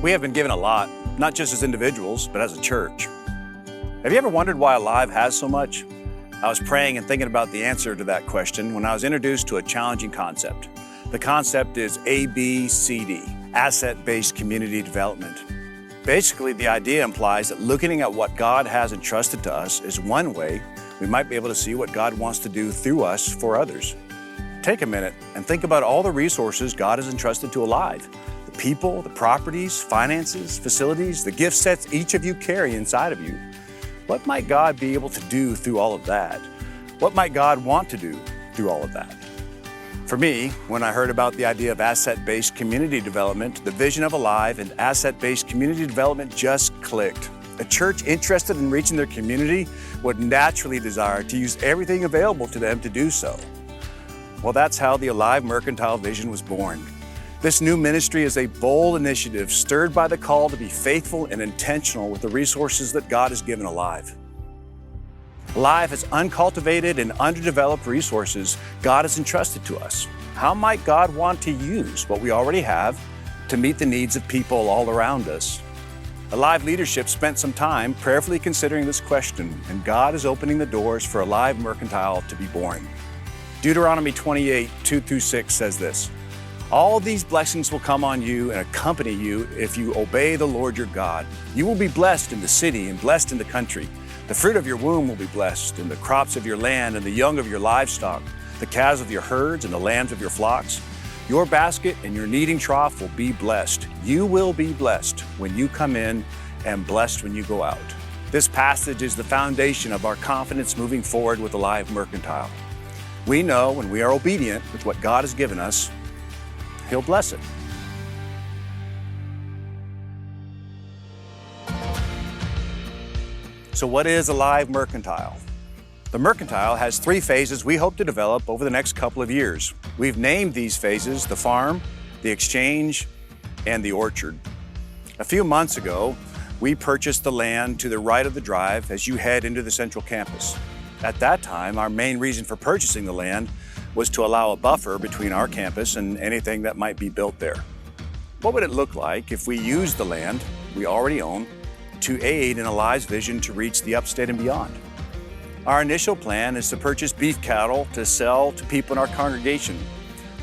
We have been given a lot, not just as individuals, but as a church. Have you ever wondered why Alive has so much? I was praying and thinking about the answer to that question when I was introduced to a challenging concept. The concept is ABCD, Asset-Based Community Development. Basically, the idea implies that looking at what God has entrusted to us is one way we might be able to see what God wants to do through us for others. Take a minute and think about all the resources God has entrusted to Alive. The people, the properties, finances, facilities, the gift sets each of you carry inside of you. What might God be able to do through all of that? What might God want to do through all of that? For me, when I heard about the idea of asset-based community development, the vision of Alive and asset-based community development just clicked. A church interested in reaching their community would naturally desire to use everything available to them to do so. Well, that's how the Alive Mercantile vision was born. This new ministry is a bold initiative stirred by the call to be faithful and intentional with the resources that God has given Alive. Alive has uncultivated and underdeveloped resources God has entrusted to us. How might God want to use what we already have to meet the needs of people all around us? Alive leadership spent some time prayerfully considering this question, and God is opening the doors for Alive Mercantile to be born. Deuteronomy 28, 2-6 says this, "All these blessings will come on you and accompany you if you obey the Lord your God. You will be blessed in the city and blessed in the country. The fruit of your womb will be blessed, and the crops of your land and the young of your livestock, the calves of your herds and the lambs of your flocks. Your basket and your kneading trough will be blessed. You will be blessed when you come in and blessed when you go out." This passage is the foundation of our confidence moving forward with Alive Mercantile. We know when we are obedient with what God has given us, He'll bless it. So what is Alive Mercantile? The Mercantile has 3 phases we hope to develop over the next couple of years. We've named these phases the farm, the exchange, and the orchard. A few months ago, we purchased the land to the right of the drive as you head into the central campus. At that time, our main reason for purchasing the land was to allow a buffer between our campus and anything that might be built there. What would it look like if we used the land we already own to aid in Alive's vision to reach the upstate and beyond? Our initial plan is to purchase beef cattle to sell to people in our congregation.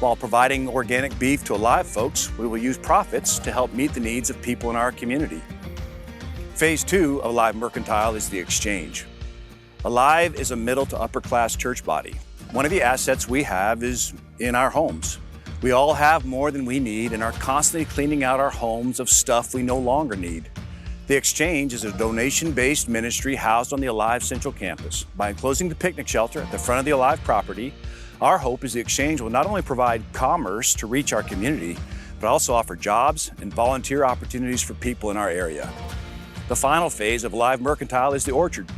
While providing organic beef to Alive folks, we will use profits to help meet the needs of people in our community. Phase 2 of Alive Mercantile is the exchange. Alive is a middle to upper class church body. One of the assets we have is in our homes. We all have more than we need and are constantly cleaning out our homes of stuff we no longer need. The Exchange is a donation-based ministry housed on the Alive Central Campus. By enclosing the picnic shelter at the front of the Alive property, our hope is the Exchange will not only provide commerce to reach our community, but also offer jobs and volunteer opportunities for people in our area. The final phase of Alive Mercantile is the orchard.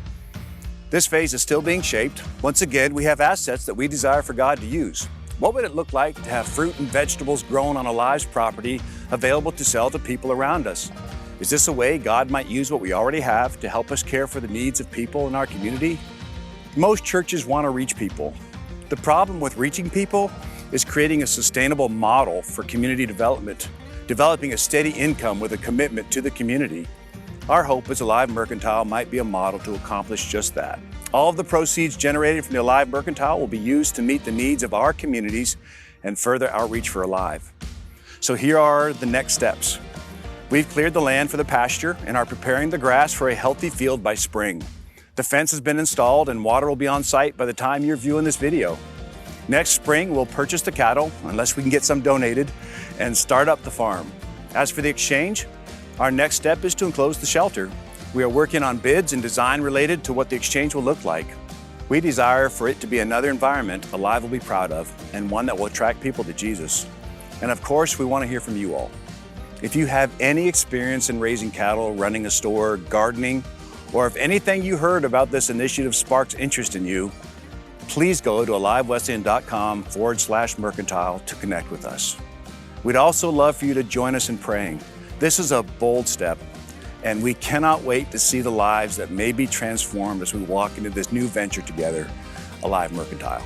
This phase is still being shaped. Once again, we have assets that we desire for God to use. What would it look like to have fruit and vegetables grown on Alive's property available to sell to people around us? Is this a way God might use what we already have to help us care for the needs of people in our community? Most churches want to reach people. The problem with reaching people is creating a sustainable model for community development, developing a steady income with a commitment to the community. Our hope is Alive Mercantile might be a model to accomplish just that. All of the proceeds generated from the Alive Mercantile will be used to meet the needs of our communities and further outreach for Alive. So here are the next steps. We've cleared the land for the pasture and are preparing the grass for a healthy field by spring. The fence has been installed and water will be on site by the time you're viewing this video. Next spring, we'll purchase the cattle, unless we can get some donated, and start up the farm. As for the exchange, our next step is to enclose the shelter. We are working on bids and design related to what the exchange will look like. We desire for it to be another environment Alive will be proud of and one that will attract people to Jesus. And of course, we want to hear from you all. If you have any experience in raising cattle, running a store, gardening, or if anything you heard about this initiative sparks interest in you, please go to alivewesleyan.com/mercantile to connect with us. We'd also love for you to join us in praying. This is a bold step, and we cannot wait to see the lives that may be transformed as we walk into this new venture together, Alive Mercantile.